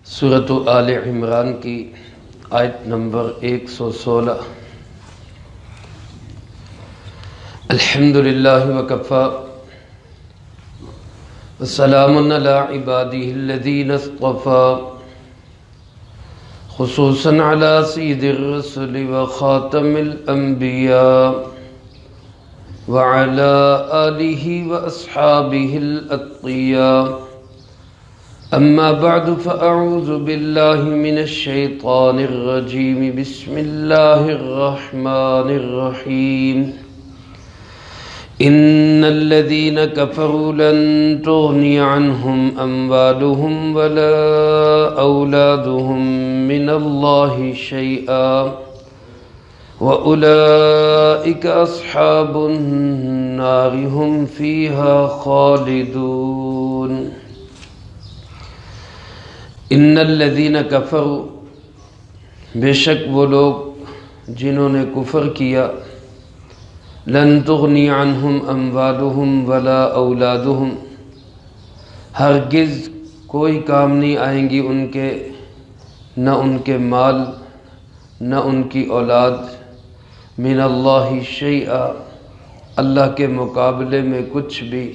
سورۃ آل عمران کی آیت نمبر 116۔ الحمدللہ وکفی وسلام علی عبادہ الذین اصطفی، خصوصاً علی سید الرسل وخاتم الانبیاء وعلی آلہ واصحابہ الاتقیاء۔ اما بعد فاعوذ باللہ من الشیطان الرجیم، بسم اللہ الرحمن الرحیم۔ ان الذین کفروا لن تغنی عنہم اموالہم ولا اولادہم من اللہ شیئا وَأُولَئِكَ أَصْحَابُ النَّارِ هُمْ فِيهَا خَالِدُونَ۔ ان الذین کفروا، بے شک وہ لوگ جنہوں نے کفر کیا، لن تغنی عنہم اموالہم ولا اولادہم، ہرگز کوئی کام نہیں آئیں گی ان کے، نہ ان کے مال نہ ان کی اولاد، من اللہ شیئا، اللہ کے مقابلے میں کچھ بھی،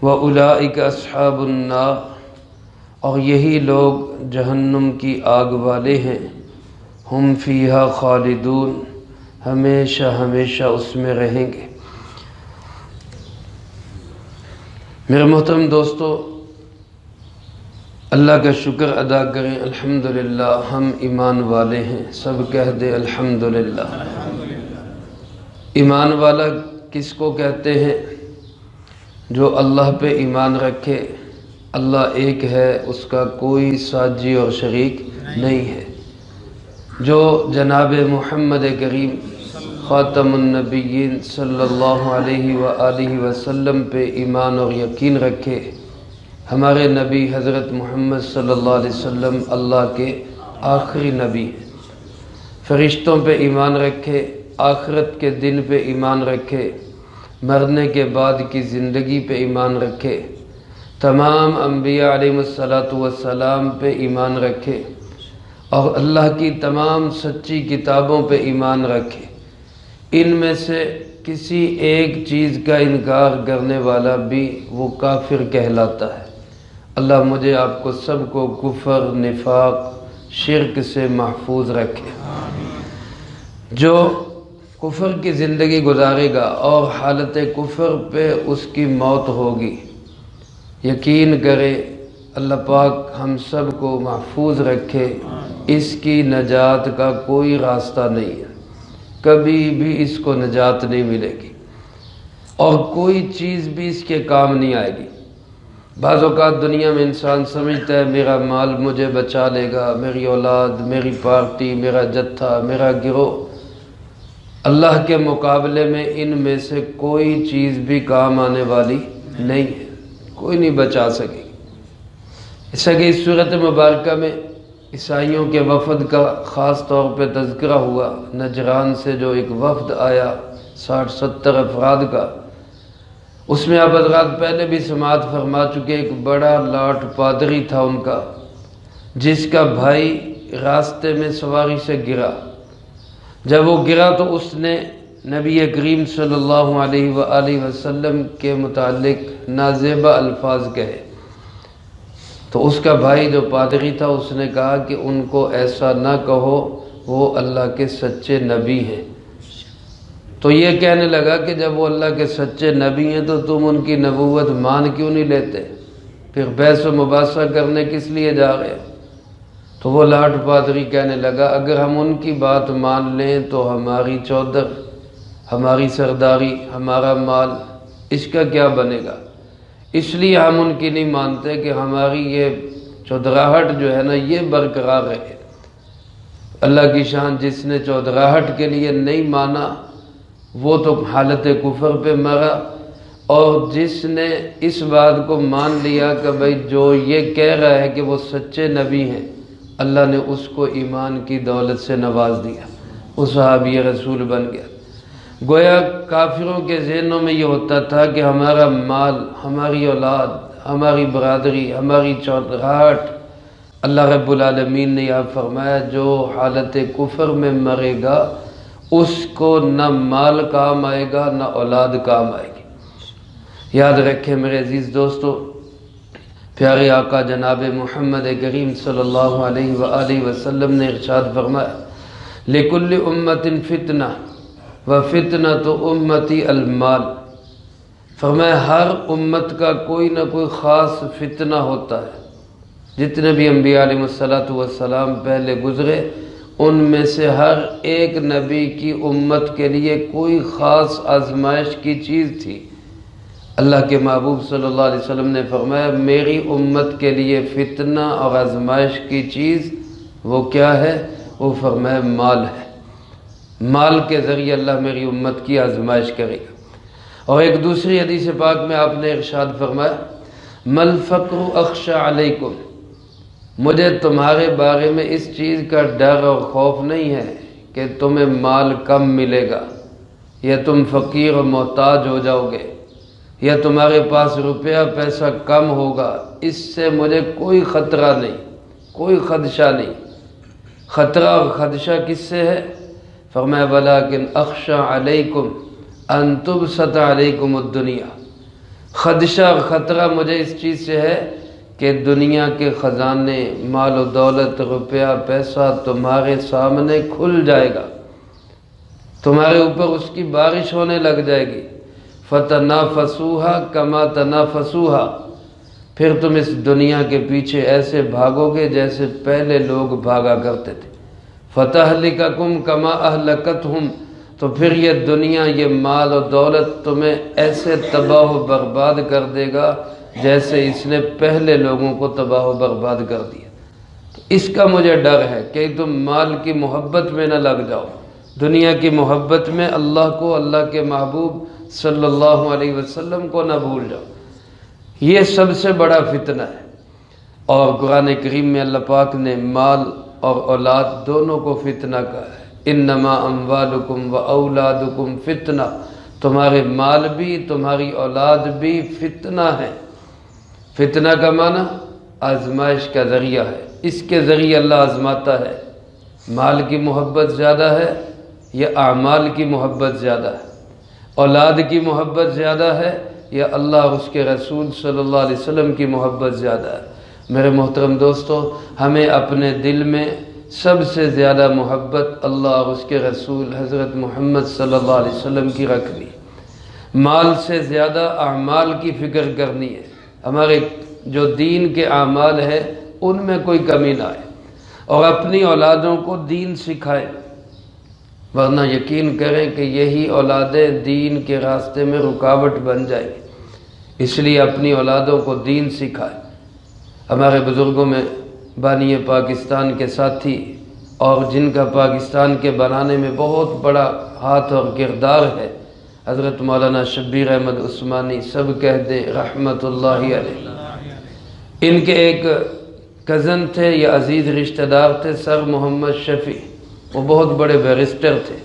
وَأُولَئِكَ أَصْحَابُ النَّارِ، اور یہی لوگ جہنم کی آگ والے ہیں، ہم فیہا خالدون، ہمیشہ ہمیشہ اس میں رہیں گے۔ میرے محترم دوستو، اللہ کا شکر ادا کریں، الحمدللہ ہم ایمان والے ہیں، سب کہہ دیں الحمدللہ۔ ایمان والا کس کو کہتے ہیں؟ جو اللہ پہ ایمان رکھے، اللہ ایک ہے، اس کا کوئی ساجی اور شریک نہیں ہے۔ جو جناب محمد کریم خاتم النبیین صلی اللہ علیہ وآلہ وسلم پہ ایمان اور یقین رکھے، ہمارے نبی حضرت محمد صلی اللہ علیہ وسلم اللہ کے آخری نبی ہیں۔ فرشتوں پہ ایمان رکھے، آخرت کے دن پہ ایمان رکھے، مرنے کے بعد کی زندگی پہ ایمان رکھے، تمام انبیاء علیہ السلام پہ ایمان رکھے، اور اللہ کی تمام سچی کتابوں پہ ایمان رکھے۔ ان میں سے کسی ایک چیز کا انکار کرنے والا بھی وہ کافر کہلاتا ہے۔ اللہ مجھے آپ کو سب کو کفر، نفاق، شرک سے محفوظ رکھے۔ جو کفر کی زندگی گزارے گا اور حالت کفر پہ اس کی موت ہوگی، یقین کرے اللہ پاک ہم سب کو محفوظ رکھے، اس کی نجات کا کوئی راستہ نہیں ہے، کبھی بھی اس کو نجات نہیں ملے گی، اور کوئی چیز بھی اس کے کام نہیں آئے گی۔ بعض اوقات دنیا میں انسان سمجھتا ہے میرا مال مجھے بچا لے گا، میری اولاد، میری پارٹی، میرا جتھا، میرا گروہ۔ اللہ کے مقابلے میں ان میں سے کوئی چیز بھی کام آنے والی نہیں ہے، کوئی نہیں بچا سکے گی۔ ایسا کہ اس صورت مبارکہ میں عیسائیوں کے وفد کا خاص طور پہ تذکرہ ہوا، نجران سے جو ایک وفد آیا 60-70 افراد کا، اس میں آپ حضرات پہلے بھی سماعت فرما چکے، ایک بڑا لاٹ پادری تھا ان کا، جس کا بھائی راستے میں سواری سے گرا۔ جب وہ گرا تو اس نے نبی کریم صلی اللہ علیہ وآلہ وسلم کے متعلق نازیبہ الفاظ کہے، تو اس کا بھائی جو پادری تھا اس نے کہا کہ ان کو ایسا نہ کہو، وہ اللہ کے سچے نبی ہیں۔ تو یہ کہنے لگا کہ جب وہ اللہ کے سچے نبی ہیں تو تم ان کی نبوت مان کیوں نہیں لیتے؟ پھر بحث و مباحثہ کرنے کس لیے جا رہے؟ تو وہ لاٹ پادری کہنے لگا اگر ہم ان کی بات مان لیں تو ہماری چودر، ہماری سرداری، ہمارا مال، اس کا کیا بنے گا؟ اس لیے ہم ان کی نہیں مانتے کہ ہماری یہ چودراہٹ جو ہے نا یہ برقرار رہے۔ اللہ کی شان، جس نے چودراہٹ کے لیے نہیں مانا وہ تو حالت کفر پہ مرا، اور جس نے اس بات کو مان لیا کہ بھئی جو یہ کہہ رہا ہے کہ وہ سچے نبی ہیں، اللہ نے اس کو ایمان کی دولت سے نواز دیا، وہ صحابی رسول بن گیا۔ گویا کافروں کے ذہنوں میں یہ ہوتا تھا کہ ہمارا مال، ہماری اولاد، ہماری برادری، ہماری چودراہٹ اللہ رب العالمین نے یہاں فرمایا جو حالت کفر میں مرے گا اس کو نہ مال کام آئے گا نہ اولاد کام آئے گی۔ یاد رکھیں میرے عزیز دوستو، پیارے آقا جناب محمد کریم صلی اللہ علیہ وآلہ وسلم نے ارشاد فرمایا لِكُلِّ أُمَّةٍ فِتْنَةٌ وَفِتْنَةُ أُمَّتِي الْمَالِ، فرمایا ہر امت کا کوئی نہ کوئی خاص فتنہ ہوتا ہے۔ جتنے بھی انبیاء علیہ السلام پہلے گزرے ان میں سے ہر ایک نبی کی امت کے لیے کوئی خاص آزمائش کی چیز تھی۔ اللہ کے محبوب صلی اللہ علیہ وسلم نے فرمایا میری امت کے لیے فتنہ اور آزمائش کی چیز وہ کیا ہے؟ وہ فرمایا مال ہے۔ مال کے ذریعے اللہ میری امت کی آزمائش کرے گا۔ اور ایک دوسری حدیث پاک میں آپ نے ارشاد فرمایا مَل فَقْرُ أَخْشَى عَلَيْكُمْ، مجھے تمہارے بارے میں اس چیز کا ڈر اور خوف نہیں ہے کہ تمہیں مال کم ملے گا یا تم فقیر و محتاج ہو جاؤ گے یا تمہارے پاس روپیہ پیسہ کم ہوگا، اس سے مجھے کوئی خطرہ نہیں، کوئی خدشہ نہیں۔ خطرہ اور خدشہ کس سے ہے؟ فرمایا وَلَكِنْ أَخْشَى عَلَيْكُمْ أَن تُبْسَطَ عَلَيْكُمُ الدُّنْيَا، خدشہ اور خطرہ مجھے اس چیز سے ہے کہ دنیا کے خزانے، مال و دولت، روپیہ پیسہ تمہارے سامنے کھل جائے گا، تمہارے اوپر اس کی بارش ہونے لگ جائے گی۔ فَتَنَافَسُوهَا كَمَا تَنَافَسُوهَا، پھر تم اس دنیا کے پیچھے ایسے بھاگو گے جیسے پہلے لوگ بھاگا کرتے تھے۔ فَتَهْلِكَكُمْ كَمَا أَهْلَكَتْهُمْ، تو پھر یہ دنیا، یہ مال و دولت تمہیں ایسے تباہ و برباد کر دے گا جیسے اس نے پہلے لوگوں کو تباہ و برباد کر دیا۔ اس کا مجھے ڈر ہے کہ تم مال کی محبت میں نہ لگ جاؤ، دنیا کی محبت میں اللہ کو، اللہ کے محبوب صلی اللہ علیہ وسلم کو نہ بھول جاؤ۔ یہ سب سے بڑا فتنہ ہے۔ اور قرآن کریم میں اللہ پاک نے مال اور اولاد دونوں کو فتنہ کہا ہے۔ انما اموالکم و اولادکم فتنہ، تمہارے مال بھی تمہاری اولاد بھی فتنہ ہے۔ فتنہ کا معنی آزمائش کا ذریعہ ہے، اس کے ذریعے اللہ آزماتا ہے۔ مال کی محبت زیادہ ہے یا اعمال کی محبت زیادہ ہے؟ اولاد کی محبت زیادہ ہے یا اللہ اور اس کے رسول صلی اللہ علیہ وسلم کی محبت زیادہ ہے؟ میرے محترم دوستو، ہمیں اپنے دل میں سب سے زیادہ محبت اللہ اور اس کے رسول حضرت محمد صلی اللہ علیہ وسلم کی رکھنی ہے۔ مال سے زیادہ اعمال کی فکر کرنی ہے، ہمارے جو دین کے اعمال ہیں ان میں کوئی کمی نہ آئے، اور اپنی اولادوں کو دین سکھائیں، ورنہ یقین کریں کہ یہی اولادیں دین کے راستے میں رکاوٹ بن جائیں گی۔ اس لیے اپنی اولادوں کو دین سکھائیں۔ ہمارے بزرگوں میں بانی پاکستان کے ساتھی اور جن کا پاکستان کے بنانے میں بہت بڑا ہاتھ اور کردار ہے، حضرت مولانا شبیر احمد عثمانی، سب کہہ دیں رحمت اللہ علیہ۔ ان کے ایک کزن تھے یا عزیز رشتہ دار تھے سر محمد شفیع، وہ بہت بڑے بیرسٹر تھے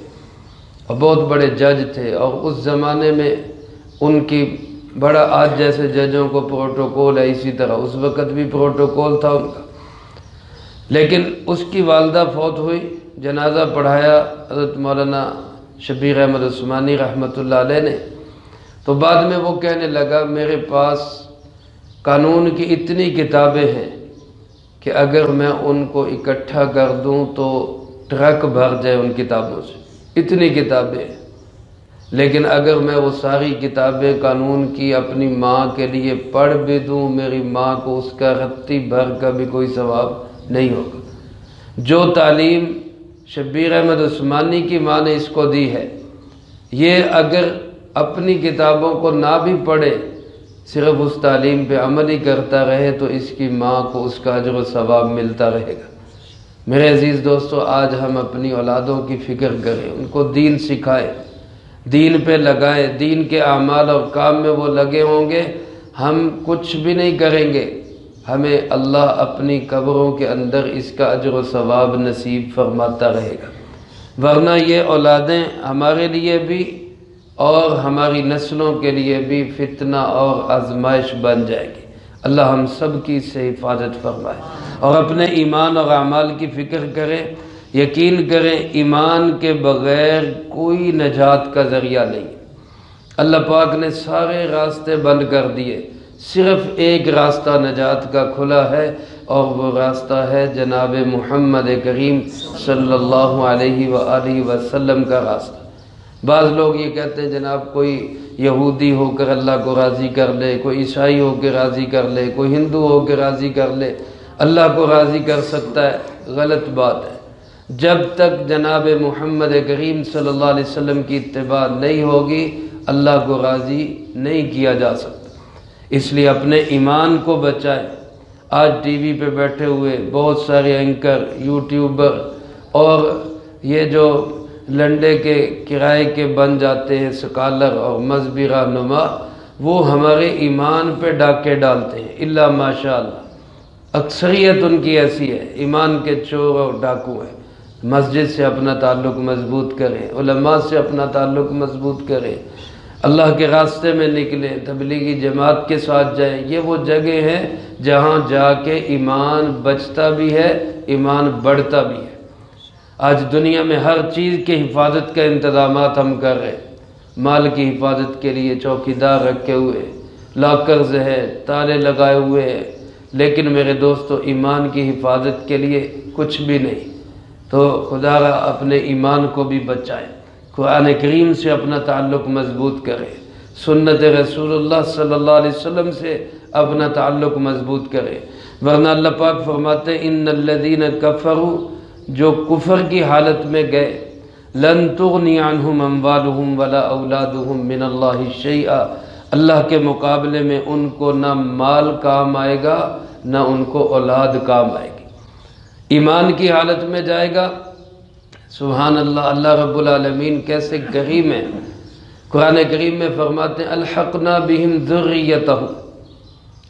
اور بہت بڑے جج تھے، اور اس زمانے میں ان کی بڑا آج جیسے ججوں کو پروٹوکول ہے اسی طرح اس وقت بھی پروٹوکول تھا ان کا۔ لیکن اس کی والدہ فوت ہوئی، جنازہ پڑھایا حضرت مولانا شبیر احمد عثمانی رحمۃ اللہ علیہ نے، تو بعد میں وہ کہنے لگا میرے پاس قانون کی اتنی کتابیں ہیں کہ اگر میں ان کو اکٹھا کر دوں تو ٹرک بھر جائے ان کتابوں سے، اتنی کتابیں ہیں، لیکن اگر میں وہ ساری کتابیں قانون کی اپنی ماں کے لیے پڑھ بھی دوں، میری ماں کو اس کا رتی بھر کا بھی کوئی ثواب نہیں ہوگا۔ جو تعلیم شبیر احمد عثمانی کی ماں نے اس کو دی ہے، یہ اگر اپنی کتابوں کو نہ بھی پڑھے، صرف اس تعلیم پہ عمل ہی کرتا رہے تو اس کی ماں کو اس کا اجر و ثواب ملتا رہے گا۔ میرے عزیز دوستو، آج ہم اپنی اولادوں کی فکر کریں، ان کو دین سکھائیں، دین پہ لگائیں، دین کے اعمال اور کام میں وہ لگے ہوں گے، ہم کچھ بھی نہیں کریں گے، ہمیں اللہ اپنی قبروں کے اندر اس کا اجر و ثواب نصیب فرماتا رہے گا، ورنہ یہ اولادیں ہمارے لیے بھی اور ہماری نسلوں کے لیے بھی فتنہ اور آزمائش بن جائے گی۔ اللہ ہم سب کی اس سے حفاظت فرمائے۔ اور اپنے ایمان اور اعمال کی فکر کریں، یقین کریں ایمان کے بغیر کوئی نجات کا ذریعہ نہیں۔ اللہ پاک نے سارے راستے بند کر دیے، صرف ایک راستہ نجات کا کھلا ہے، اور وہ راستہ ہے جناب محمد کریم صلی اللہ علیہ وآلہ وسلم کا راستہ۔ بعض لوگ یہ کہتے ہیں جناب کوئی یہودی ہو کر اللہ کو راضی کر لے، کوئی عیسائی ہو کے راضی کر لے، کوئی ہندو ہو کے راضی کر لے، اللہ کو راضی کر سکتا ہے۔ غلط بات ہے۔ جب تک جناب محمد کریم صلی اللہ علیہ وسلم کی اتباع نہیں ہوگی اللہ کو راضی نہیں کیا جا سکتا۔ اس لیے اپنے ایمان کو بچائیں۔ آج ٹی وی پہ بیٹھے ہوئے بہت سارے اینکر، یوٹیوبر اور یہ جو لنڈے کے کرائے کے بن جاتے ہیں سکالر اور مذہبی رہنما، وہ ہمارے ایمان پہ ڈاکے ڈالتے ہیں الا ماشاء اللہ۔ اکثریت ان کی ایسی ہے، ایمان کے چور اور ڈاکو ہیں۔ مسجد سے اپنا تعلق مضبوط کریں، علماء سے اپنا تعلق مضبوط کریں، اللہ کے راستے میں نکلیں، تبلیغی جماعت کے ساتھ جائیں۔ یہ وہ جگہ ہیں جہاں جا کے ایمان بچتا بھی ہے، ایمان بڑھتا بھی ہے۔ آج دنیا میں ہر چیز کی حفاظت کا انتظامات ہم کر رہے ہیں۔ مال کی حفاظت کے لیے چوکیدار رکھے ہوئے، لاکرز ہے، تالے لگائے ہوئے ہیں، لیکن میرے دوستو ایمان کی حفاظت کے لیے کچھ بھی نہیں۔ تو خدا را اپنے ایمان کو بھی بچائیں، قرآن کریم سے اپنا تعلق مضبوط کریں، سنت رسول اللہ صلی اللہ علیہ وسلم سے اپنا تعلق مضبوط کریں، ورنہ اللہ پاک فرماتے ہیں ان الذین کفروا، جو کفر کی حالت میں گئے، لن تغنی عنہم اموالہم ولا اولادہم من اللہ شیئا، اللہ کے مقابلے میں ان کو نہ مال کام آئے گا نہ ان کو اولاد کام آئے گی۔ ایمان کی حالت میں جائے گا، سبحان اللہ، اللہ رب العالمین کیسے کریم ہیں۔ قرآن کریم میں فرماتے ہیں الحقنا بہم ذریتہم،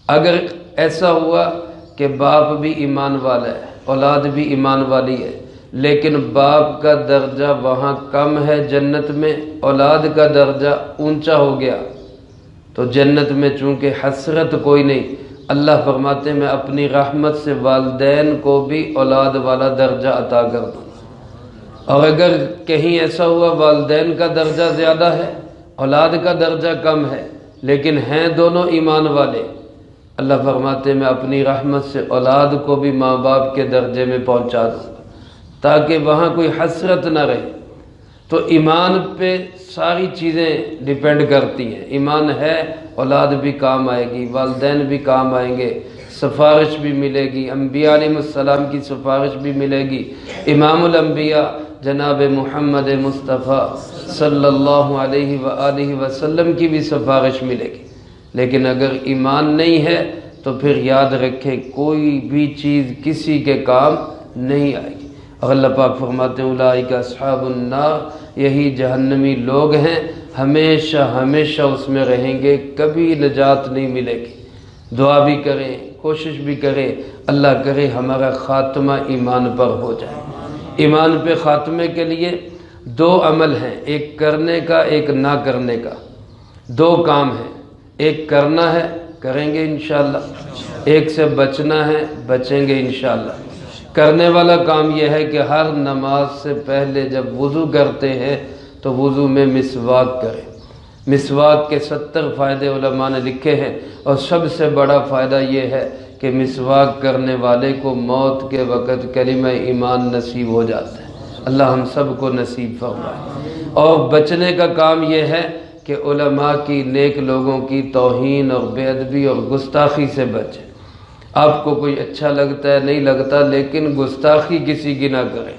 اگر ایسا ہوا کہ باپ بھی ایمان والا ہے، اولاد بھی ایمان والی ہے، لیکن باپ کا درجہ وہاں کم ہے جنت میں، اولاد کا درجہ اونچا ہو گیا، تو جنت میں چونکہ حسرت کوئی نہیں، اللہ فرماتے ہیں میں اپنی رحمت سے والدین کو بھی اولاد والا درجہ عطا کر دوں۔ اور اگر کہیں ایسا ہوا والدین کا درجہ زیادہ ہے، اولاد کا درجہ کم ہے، لیکن ہیں دونوں ایمان والے، اللہ فرماتے ہیں میں اپنی رحمت سے اولاد کو بھی ماں باپ کے درجے میں پہنچا دوں گا تاکہ وہاں کوئی حسرت نہ رہے۔ تو ایمان پہ ساری چیزیں ڈیپینڈ کرتی ہیں۔ ایمان ہے اولاد بھی کام آئے گی، والدین بھی کام آئیں گے، سفارش بھی ملے گی، انبیاء علیہ السلام کی سفارش بھی ملے گی، امام الانبیاء جناب محمد مصطفیٰ صلی اللہ علیہ وآلہ وسلم کی بھی سفارش ملے گی۔ لیکن اگر ایمان نہیں ہے تو پھر یاد رکھیں کوئی بھی چیز کسی کے کام نہیں آئے گی۔ اور اللہ پاک فرماتے ہیں اولئک اصحاب النار، یہی جہنمی لوگ ہیں، ہمیشہ ہمیشہ اس میں رہیں گے، کبھی نجات نہیں ملے گی۔ دعا بھی کریں، کوشش بھی کریں، اللہ کرے ہمارا خاتمہ ایمان پر ہو جائے۔ ایمان پہ خاتمے کے لیے دو عمل ہیں، ایک کرنے کا، ایک نہ کرنے کا۔ دو کام ہیں، ایک کرنا ہے، کریں گے انشاءاللہ، ایک سے بچنا ہے، بچیں گے انشاءاللہ۔ کرنے والا کام یہ ہے کہ ہر نماز سے پہلے جب وضو کرتے ہیں تو وضو میں مسواک کریں۔ مسواک کے 70 فائدے علماء نے لکھے ہیں، اور سب سے بڑا فائدہ یہ ہے کہ مسواک کرنے والے کو موت کے وقت کلمہ ایمان نصیب ہو جاتا ہے۔ اللہ ہم سب کو نصیب فرمائے۔ اور بچنے کا کام یہ ہے کہ علماء کی، نیک لوگوں کی توہین اور بے ادبی اور گستاخی سے بچیں۔ آپ کو کوئی اچھا لگتا ہے نہیں لگتا، لیکن گستاخی کسی کی نہ کریں۔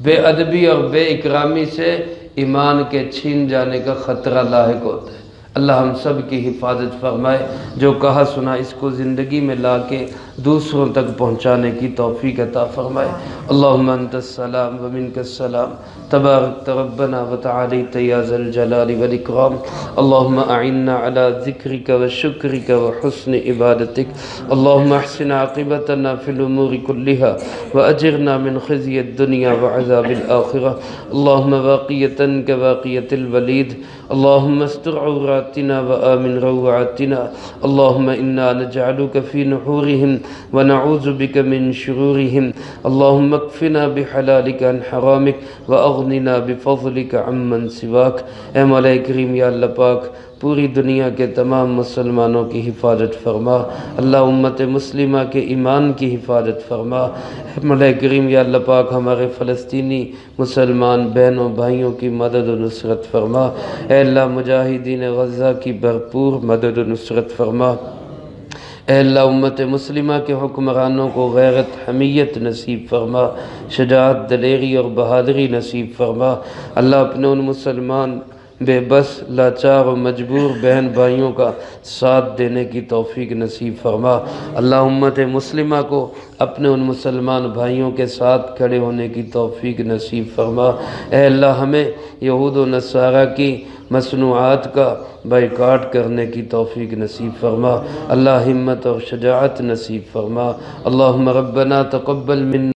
بے ادبی اور بے اکرامی سے ایمان کے چھین جانے کا خطرہ لاحق ہوتا ہے۔ اللہ ہم سب کی حفاظت فرمائے، جو کہا سنا اس کو زندگی میں لا کے دوسروں تک پہنچانے کی توفیق عطا فرمائے۔ اللہم انت السلام ومنک السلام، تبارک ربنا وتعالیت یا ذا الجلال والاکرام۔ اللہم اعنا علی ذکرک وشکرک وحسن عبادتک۔ اللہم احسن عاقبتنا فی الامور کلہا واجرنا من خزی الدنیا وعذاب الآخرہ۔ اللہم واقیتا کواقیت الولید، اللهم استر عوراتنا وآمن روعاتنا اللهم إنا نجعلك في نحورهم ونعوذ بك من شرورهم اللهم اكفنا بحلالك عن حرامك وأغننا بفضلك عمن سواك اے مولا کریم یا اللہ پاک پوری دنیا کے تمام مسلمانوں کی حفاظت فرما اللہ امت مسلمہ کے ایمان کی حفاظت فرما مولا کریم یا اللہ پاک ہمارے فلسطینی مسلمان بہنوں بھائیوں کی مدد و نصرت فرما اے اللہ مجاہدین غزہ کی بھرپور مدد و نصرت فرما اے اللہ امت مسلمہ کے حکمرانوں کو غیرت حمیت نصیب فرما شجاعت دلیری اور بہادری نصیب فرما اللہ اپنے ان مسلمان بے بس لاچار و مجبور بہن بھائیوں کا ساتھ دینے کی توفیق نصیب فرما اللہ امت مسلمہ کو اپنے ان مسلمان بھائیوں کے ساتھ کھڑے ہونے کی توفیق نصیب فرما اے اللہ ہمیں یہود و نصارہ کی مصنوعات کا بائیکاٹ کرنے کی توفیق نصیب فرما اللہ ہمت اور شجاعت نصیب فرما اللہم ربنا تقبل منا